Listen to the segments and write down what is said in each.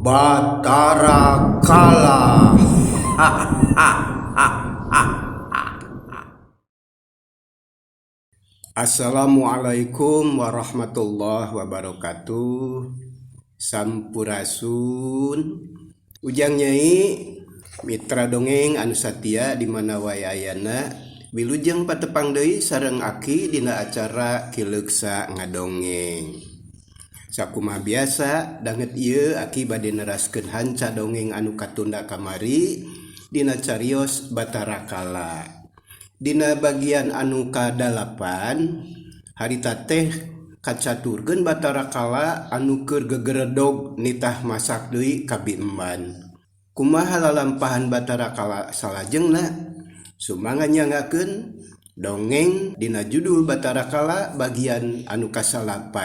Batara Kala. Assalamualaikum warahmatullahi wabarakatuh. Sampurasun. Ujang Nyai mitra dongeng anu satia di mana wae ayana wilujeng patepang deui sareng Aki dina acara Kileuksa Ngadongeng. Sakumaha biasa danget ieu Aki bade neraskeun hanca dongeng anu katunda kamari dina carios Batara Kala. Dina bagian anu ka-8 harita teh kacaturkeun Batara Kala anu keur gegeredog nitah masak deui ka Bimban. Kumaha lalampahan Batara Kala salajengna? Sumangga nyangakeun dongeng dina judul Batara Kala bagian anu ka-8.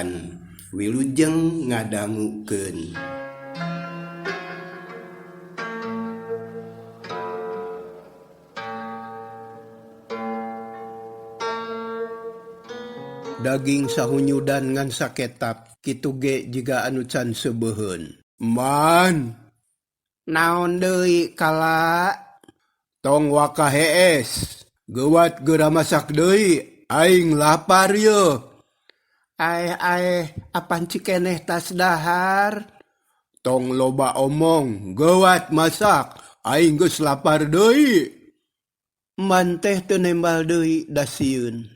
Wilujeng ngadangukeun. Daging sahunyudan ngan saketap kitu ge jiga anu can seubeheun. Man, naon deui Kala? Tong waka hees, geuwat geura masak deui, aing lapar yeuh. Apan cikeneh tas dahar? Tong loba omong, geuwat masak, aing geus lapar deui. Man teh teu nembal deui da sieun.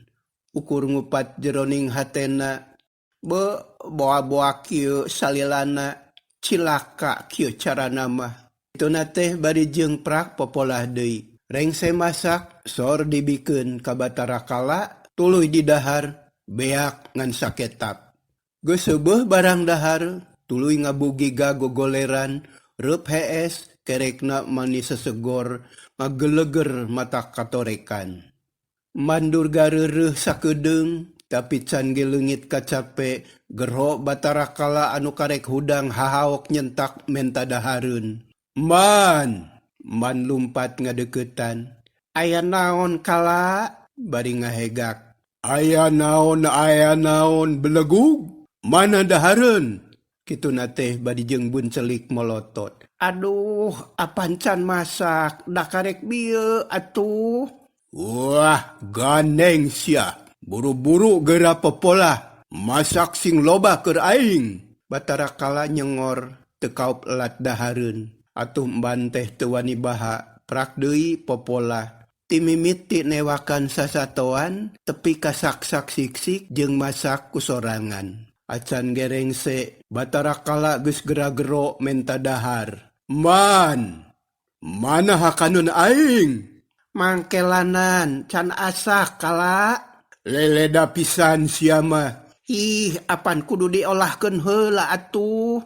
Ukur ngupat jeroning hatena, boa kieu salilana, cilaka kieu carana mah. Ituna teh bari jeungprak popolah deui. Rengse masak, sor dibikeun ka Batara Kala, tuluy di dahar, beak ngan saketap. Geus seubeuh barang dahar, tuluy ngabugiga gogoleran, reup hees, kerekna mani sesegor, ngageleger mata katorekan. Mandur gareureuh sakedeung, tapi can ge leungit kacape, gerho Batara Kala anu karek hudang hahaok nyentak menta dahareun. Man lumpat ngadeuketan. Aya naon Kala? Bari ngahegak. Aya naon belegug? Mana dahareun? Kituna teh bari jeung buncelik molotot. Aduh, apan can masak, da karek bieu atuh. Wah, gandeng sia. Buru-buru geura popolah. Masak sing loba keur aing. Batara Kala nyengor teu kaup elat dahareun. Atuh emban teh teu wani baha. Prak deui popolah. Ti mimiti newakan sasatoan tepi ka sak-sak siksik jeung masak ku sorangan. Acan gerengse Batara Kala geus gera-gero menta dahar. Man, mana hakanun aing? Mangkelanan, can asak Kala. Leleda pisan sia mah. Ih, apan kudu diolahkeun heula atuh.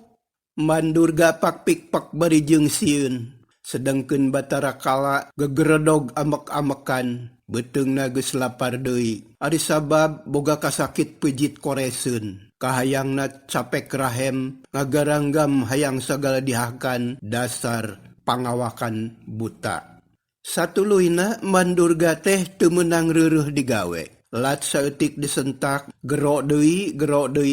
Mandurga pak-pik-pak bari jeung sieun. Sedengkeun Batara Kala gegeredog amek-amekan. Beteungna geus lapar deui. Ari sabab boga kasakit pejit koreseun. Kahayangna capek rahem, ngagaranggam hayang sagala dihakan dasar pangawakan buta. Satuluyna mandurga teh teu meunang reureuh digawe. Lat saeutik disentak, gero deui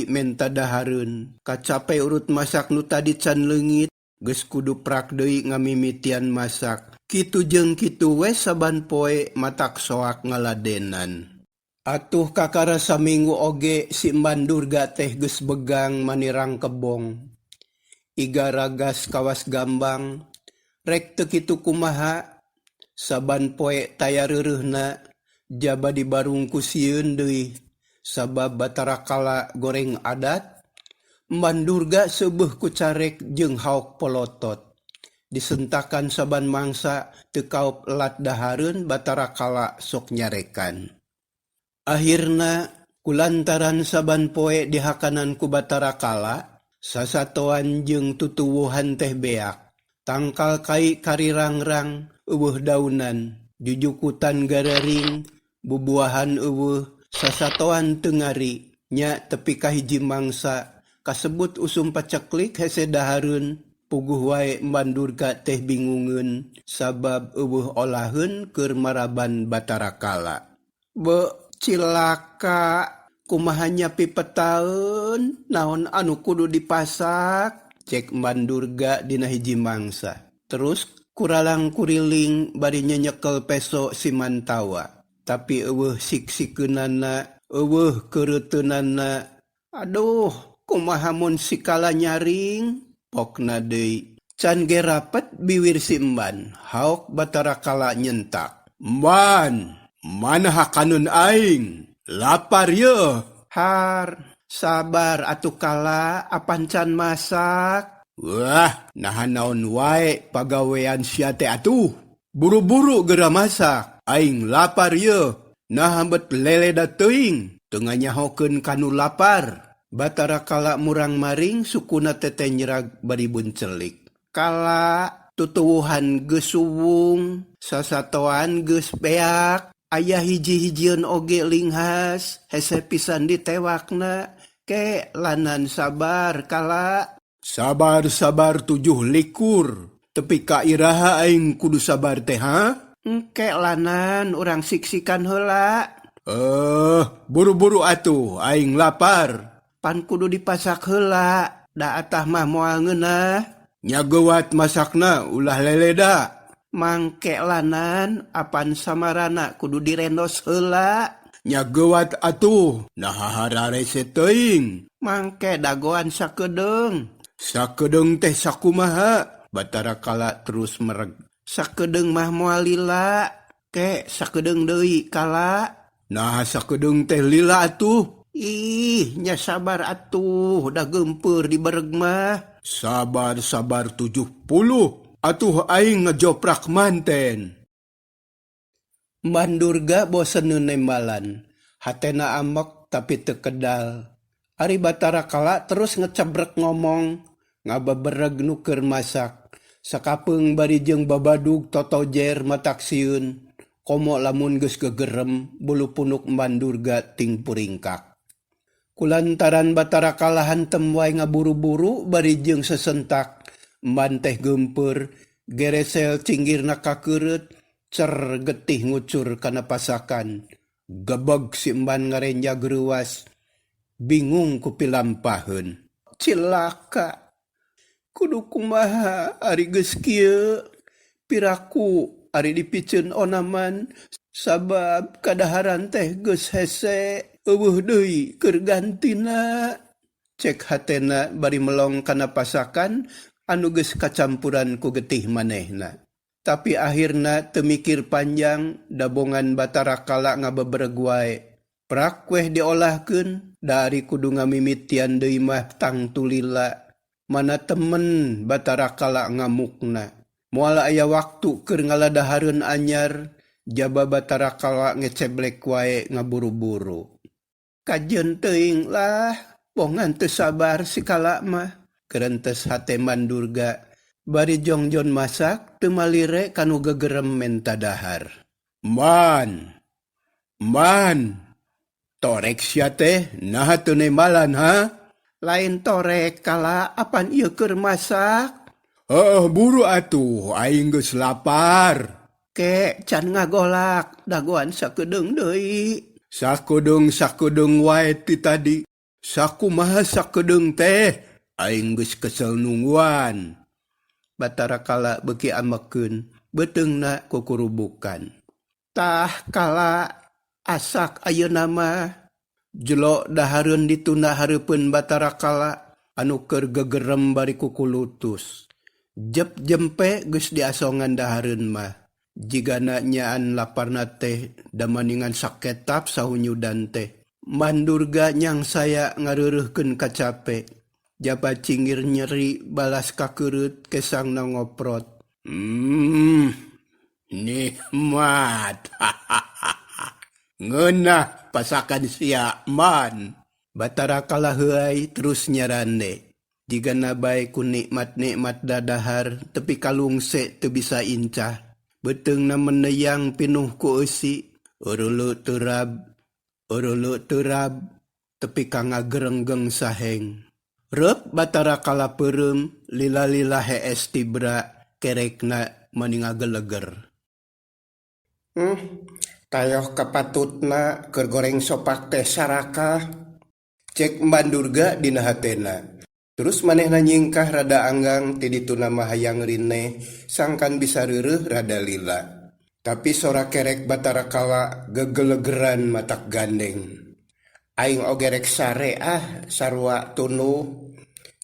menta dahareun. Kacape urut masak nu tadi can leungit, geus kudu prak deui ngamimitian masak. Kitu jeung kitu we saban poe matak soak ngaladenan. Atuh kakara saminggu oge si mandurga teh geus begang manirang kebong. Iga ragas kawas gambang, rek teu kitu kumaha. Saban poe taya reureuhna jaba dibarung ku sieun deui sabab Batara Kala goreng adat. Mandurga seubeuh ku carek jeung haok polotot. Disentakan saban mangsa teu kaup elat dahareun Batara Kala sok nyarekan. Akhirna kulantaran saban poe dihakanan ku Batara Kala, sasatoan jeung tutuwuhan teh beak. Tangkal kai karirangrang, eueuh daunan, jujukutan gararing, bubuahan eueuh, sasatoan teu ngari, nya tepi ka hiji mangsa, kasebut usum paceklik hese dahareun, puguh wae mandurga teh bingungeun, sabab eueuh olaheun keur maraban Batara Kala. Cilaka, kumaha nyapi petaeun, naon anu kudu dipasak? cek Mandurga dina hiji mangsa. Terus kuralang kuriling bari nyenyekel peso si Mantawa. Tapi eueuh siksikeunana, eueuh keureteunana. Aduh, kumaha mun sikala nyaring? Pokna deui. Can ge rapet biwir si Emban, haok Batara Kala nyentak. "Man, manaha kanun aing? Lapar ye." "Har, sabar atuh Kala, apan can masak?" "Wah, nahan naon wae pagawean sia teh atuh. Buru-buru geura masak, aing lapar ye. Nah bet lele da teuing, teu nganyahokeun kanu lapar." Batara Kala murang maring sukuna tete nyerag bari buncelik. "Kala, tutuwuhan geus suwung, sasatoan geus beak, aya hiji-hijieun oge linghas, hese pisan ditewakna, ke lanan sabar Kala." "Sabar-sabar 7 likur, tepi ka iraha aing kudu sabar teh ha?" "Engke lanan urang siksikan heula." Buru-buru atuh aing lapar." "Pan kudu dipasak heula, da atah mah moal ngeunah." "Nya geuwat masakna ulah lele da." "Mangke lanan, apan samarana kudu direndos heula." "Nya geuwat atuh, naha hararese teuing." "Mangke dagoan sakedeung." "Sakedeung teh sakumaha?" Batara Kala terus mereg. "Sakedeung mah moal lila." "Ke sakedeung deui Kala." "Naha sakedeung teh lila atuh?" "Ih, nya sabar atuh, da geumpeur di bereg mah." "Sabar-sabar 70, atuh aing ngejoprak manten." Mandurga bosen nembalan, hatena ambek tapi teu kedal. Ari Batara Kala terus ngecebrek ngomong, ngabebereg nu keur masak. Sakapeung bari jeung babadug totojer matak sieun, komo lamun geus gegerem bulu punuk Mandurga ting puringkak. Kulantaran Batara Kala hantem wae ngaburu-buru bari jeung sesentak, Emban teh geumpeur, geresel cinggirna kakeureut, cer getih ngucur kana pasakan. Gebeg si Emban ngarenjag reuwas, bingung ku pilampaheun. Cilaka, kudu kumaha ari geus kieu? Piraku ari dipiceun onaman, sabab kadaharan teh geus hese. Eueuh deui keur gantina. Cek hatena bari melong kana pasakan anu geus kacampuran ku getih manehna. Tapi akhirna teu mikir panjang, dabongan Batara Kala ngabebereg wae. Prak weh diolahkeun, dari kudu ngamimitian deui mah tang tulila. Mana temen Batara Kala ngamukna. Moal aya waktu keur ngaladahareun anyar, jaba Batara Kala ngeceblek wae ngaburu-buru. "Kajeun teuing lah, bongan teu sabar si Kala mah," keurentes hate Mandurga. Bari jongjon masak teu malire kanu gegerem menta dahar. Man, torek sia teh naha teu nembalan ha?" "Lain torek Kala, apan ieu keur masak?" Buru atuh, aing geus lapar." "Ke can ngagolak, dagoan sakedeung deui." Sakedeung wae ti tadi. Sakumaha sakedeung teh? Aing geus kesel nungguan." Batara Kala beuki amekeun, beuteungna kukurubukan. "Tah Kala, asak ayeuna mah." Jelo dahareun ditunda hareupeun Batara Kala, anu keur gegerem bari kukulutus. Jep jempe geus diasongan dahareun mah. Jigana nyaan laparna teh damaningan saketap sahunyudan teh. Mandurga nyang saya ngareureuhkeun kacape. Jaba cinggir nyeri balas kakeureut kesangna ngoprot. Nikmat. Ngeunah pasakan sia man." Batara Kala heuai terus nyarande. Jigana bae ku nikmat-nikmat dadahar, tepi kalungse teu bisa incah. Beteungna meneyang pinuh ku eusi, urulu turab, tepi ka ngagerenggeng saheng. Reup Batara Kala peureum, lila-lila hees tibra, kerekna mani ngageleger. Tayoh kapatutna keur goreng sopak teh saraka, cek Mandurga dina hatena. Terus manehna nyingkah rada anggang ti ditu nama hayang rine sangkan bisa reureuh rada lila. Tapi sora kerek batara kala gegelegeran matak gandeng. Aing oge rek sare sarua tunuh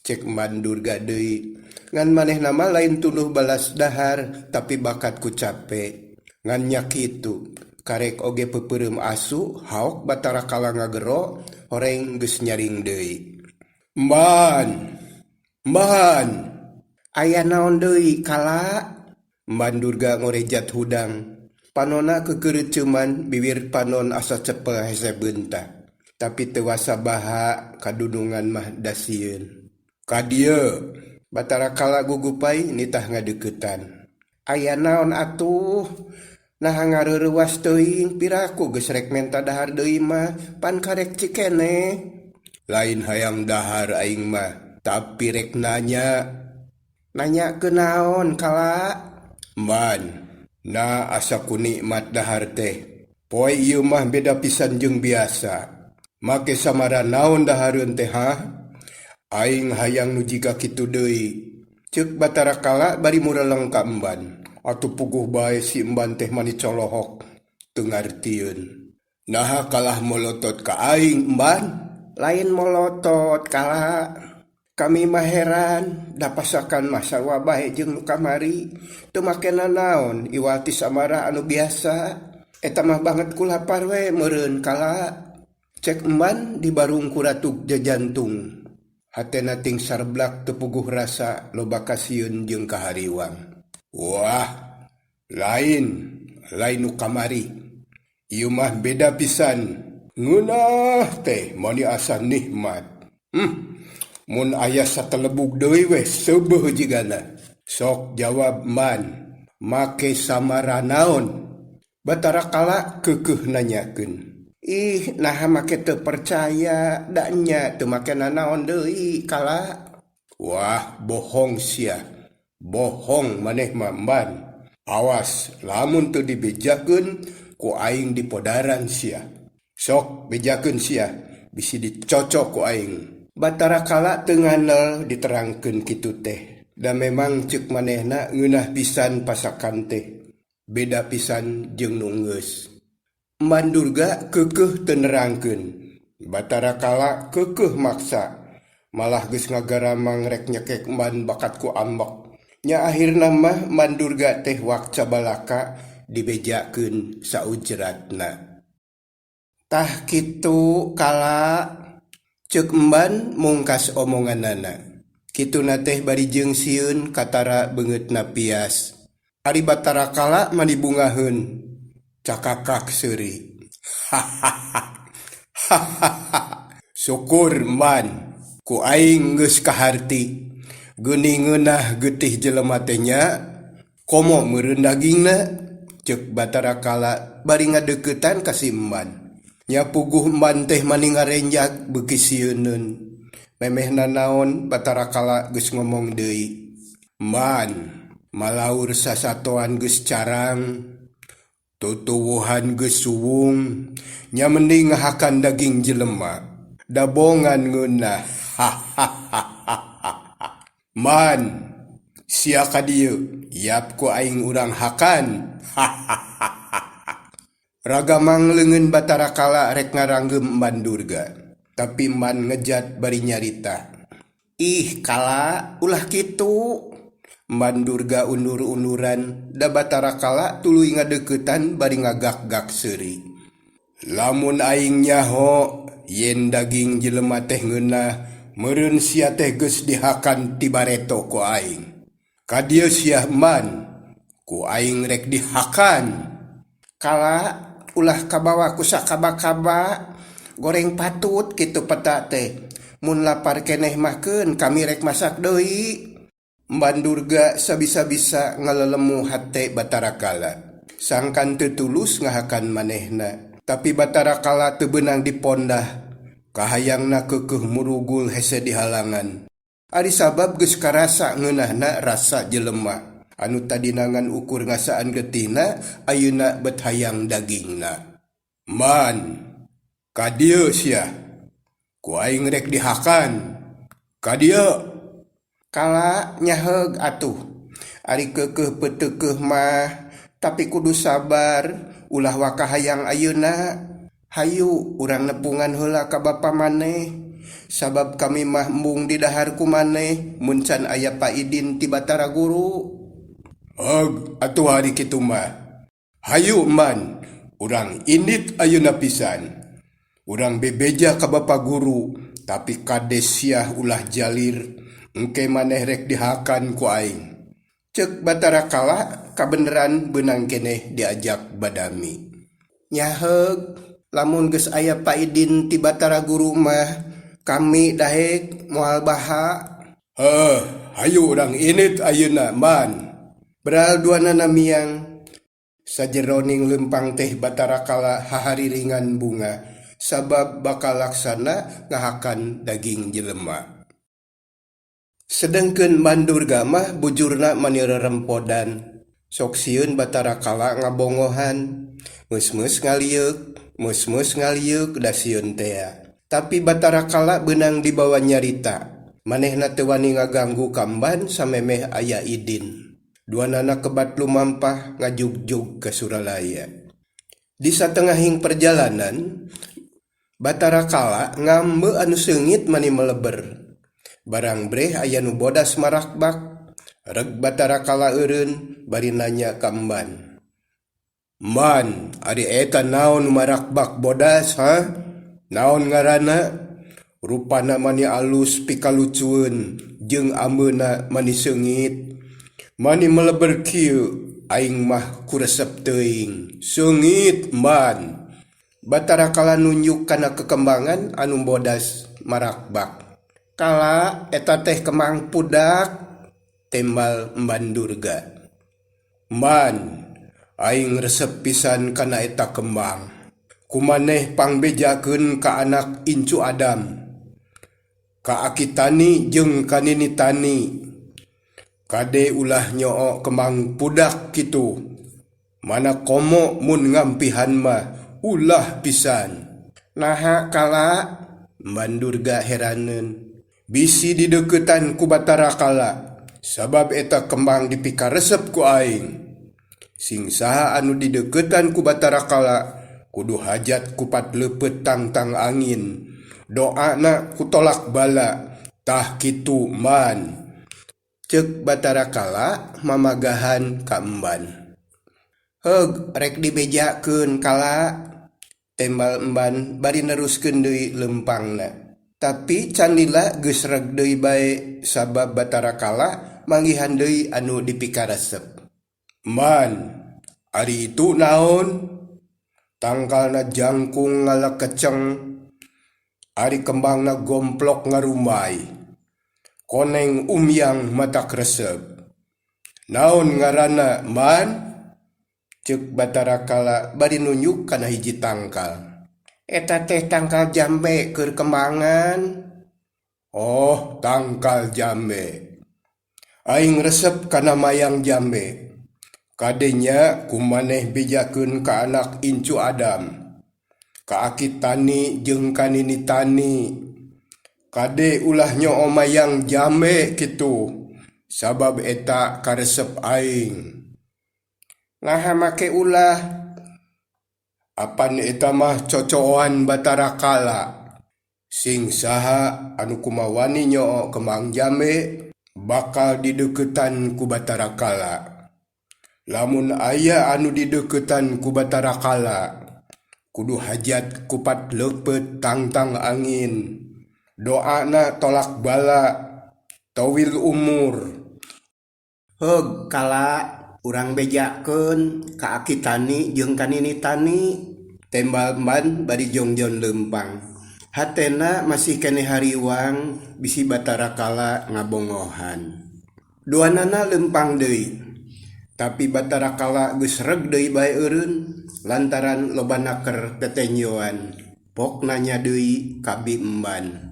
cek Mandurga deui. Ngan manehna mah lain tunuh balas dahar tapi bakat ku capek. Ngan nya kitu karek oge peupeureum asu haok batara kala ngagero horeng geus nyaring deui. Mban, aya naon deui kala? Mandurga ngorejat hudang. Panona kekereuceuman bibir panon asa cepel hese beunta. Tapi teu wasa baha kadudungan mah dasieun. Ka dieu, batara kala gugupai nitah ngadeuketan. Aya naon atuh? Nah ngareurewas teuing piraku geus rek menta dahar deui mah pan karek cikene. Lain hayang dahar aing mah, tapi rek nanya ke naon kala? Man, na asa ku nikmat dahar teh. Poe ieu mah beda pisan jeung biasa. Make samara naon dahareun teh Aing hayang nu jiga kitu deui. Ceuk batara kala bari mureleng ka emban. Atuh puguh bae si emban teh mani colohok teu ngartieun. Naha kalah molotot ka aing emban? Lain molotot kala. Kami mah heran dapasakan masa wabah jeung nu kamari teu makena naon iwati samara anu biasa. Eta mah banget ku lapar we meureun kala. Cek emban di barung kuratug jajantung. Hatena ting sarblak teu puguh rasa loba kasieun jeung kahariwang. Wah, lain nu kamari. Ieu mah beda pisan. Ngeunah teh mani asa nikmat. Mun aya satelebuk deui we seubeuh jigana. Sok jawab man, make samara naon? Batara kala keukeuh nanyakeun. Ih, nah make teu percaya, da nya teu makena naon deui kala. Wah, bohong sia. Bohong maneh mah man. Awas, lamun teu dibejakeun ku aing di podaran sia. Sok bejakeun sia, bisi dicocok ku aing. Batara kala teu ngandel diterangkeun kitu teh. Da memang ceuk manehna ngeunah pisan pasakan teh. Beda pisan jeung nu geus. Mandurga keukeuh teu nerangkeun. Batara kala keukeuh maksa. Malah geus ngagaramang rek nyekek man bakat ku ambek. Nya akhirna mah Mandurga teh wakca balaka dibejakeun saujratna. Tah kitu kala ceuk emban mungkas omonganana. Kituna teh bari jeung sieun katara beungeutna pias. Ari batara kala mani bungaheun. Cakakak seuri. Syukur man ku aing geus kaharti. Geuning ngeunah getih jelema teh nya komo meureun dagingna. Ceuk batara kala bari ngadeuketan ka si emban. Nya puguh emban teh mani ngarenjak beuki sieuneun. Memehna naon batara kala geus ngomong deui. Man, malaur sasatoan geus carang, tutuwuhan geus suwung, nya mending ngahakan daging jelema. Dabongan ngeunah. Man, sia ka dieu, yap ku aing urang hakan. Ragamang leungeun batara kala rek ngaranggem Mandurga. Tapi man ngejat bari nyarita. Ih kala, ulah kitu. Mandurga undur-unduran da batara kala tuluy ngadeuketan bari ngagak-gak seuri. Lamun aing nyaho yen daging jelema teh ngeunah meureun sia teh geus dihakan ti bareto ku aing. Ka dieu sia man ku aing rek dihakan. Kala ulah kabawa ku sakaba-kaba goreng patut kitu peta teh. Mun lapar keneh mahkeun kami rek masak deui. Mandurga sabisa-bisa ngalelemu hate batara kala. Sangkan teu tulus ngahakan manehna. Tapi batara kala teu beunang dipondah. Kahayangna keukeuh murugul hese dihalangan. Ari sabab geus karasa ngeunahna rasa jelema. Anu tadinangan ukur ngasaan getihna ayeuna bet hayang dagingna. Man, ka dieu sia. Ku aing rek dihakan. Kadia kala nyaheg atuh. Ari keukeuh peuteukeuh mah tapi kudu sabar ulah wakahayang ayeuna. Hayu urang nepungan heula ka bapa maneh. Sabab kami mah embung di dahar ku maneh mun can aya paidin ti Batara Guru. Heg atuh hari kitu mah. Hayu man, urang indit ayeuna pisan. Urang bebeja ka bapa guru, tapi kades siah ulah jalir, engke maneh rek dihakan ku aing. Ceuk Batara Kala kabeneran beunang keneh diajak badami. Nyaheg, lamun geus aya paidin ti Batara Guru mah, kami dahek moal baha. Hayu urang init ayeuna man. Beral duanana miang, sajeroning lempang teh Batara Kala hahariringan bunga. Sabab bakal laksana ngahakan daging jelema. Sedengkeun Mandurga mah bujurna mani rerempodan. Sok sieun Batara Kala ngabongohan. Meus-meus ngalieuk da sieun tea. Tapi Batara Kala beunang dibawa nyarita. Manehna teu wani ngaganggu Kamban samemeh aya idin. Duanana kebat lumampah ngajugjug ke Suralaya. Di satengahing perjalanan, Batara Kala ngambe anu seungit mani meleber. Barang breh aya nu bodas marakbak. Reg Batara Kala eureun bari nanya ka Emban. Man, ari eta naon marakbak bodas ha? Naon ngaranna? Rupana mani alus pikalucueun jeung ambeuna mani seungit. Mani meleber kieu aing mah kuresep teuing. Seungit man. Batara Kala nunjuk kana kekembangan anu bodas marakbak. Kala eta teh kemang pudak, tembal Emban Durga. Man, aing resep pisan kana eta kembang. Kumaneh pangbejakeun ka anak incu Adam. Ka Akitani jeung ka Ninitani. Kade ulah nyoo kembang pudak kitu. Mana komo mun ngampihan mah ulah pisan. Naha Kala? Emban Durga heraneun. Bisi dideuketan ku Batara Kala. Sabab eta kembang dipikaresep ku aing. Sing saha anu dideuketan ku Batara Kala kudu hajat kupat leupet tangtang angin. Doana kutolak bala. Tah kitu man. Ceuk Batara Kala mamagahan ka Emban. Heg rek dibejakeun Kala. Tembal Emban bari neruskeun deui lempangna. Tapi can lila geus reg deui bae sabab Batara Kala manggihan deui anu dipikaresep. Man, ari itu naon? Tangkalna jangkung ngalekeceng. Ari kembangna gomplok ngarumai. Koneng umyang mata kresep. Naon ngaranna man? Ceuk Batara Kala bari nunjuk kana hiji tangkal. Eta teh tangkal jambe keur kembangan. Oh, tangkal jambe. Aing resep kana mayang jambe. Kadenya kumaneh bejakeun ka anak incu Adam. Ka Akitani jeung ka Ninitani. Kade ulah nyoo mayang jambe kitu. Sabab eta karesep aing. Naha make ulah. Apan eta mah cocoan Batara Kala. Sing saha anu kumawani nyoo kembang jambe bakal dideuketan ku Batara Kala. Lamun aya anu dideuketan ku Batara Kala kudu hajat kupat leupet tangtang angin. Doana tolak bala, towil umur. Heg Kala urang bejakeun ka Akitani jeung ka Ninitani. Tembal Emban bari jongjon lempang. Hatena masih keneh hariwang bisi Batara Kala ngabongohan. Duanana lempang deui. Tapi Batara Kala geus reg deui bae eureun lantaran lobana keur tetenyoan. Pok nanya deui ka Bi Emban.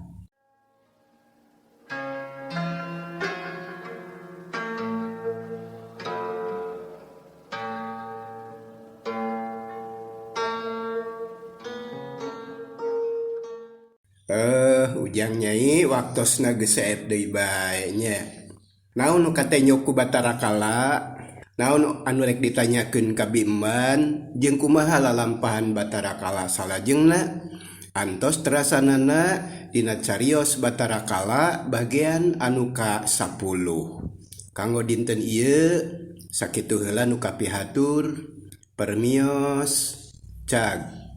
ujang nyai waktosna geus saeb deui bae nya. Naon nu kate nyoku Batara Kala? Naon anu rek ditanyakeun ka Bimban jeung kumaha lalampahan Batara Kala salajengna? Antos terasanana dina carios Batara Kala bagian anu ka-10. Kanggo dinten ieu sakitu heula nu kapihatur permios cag.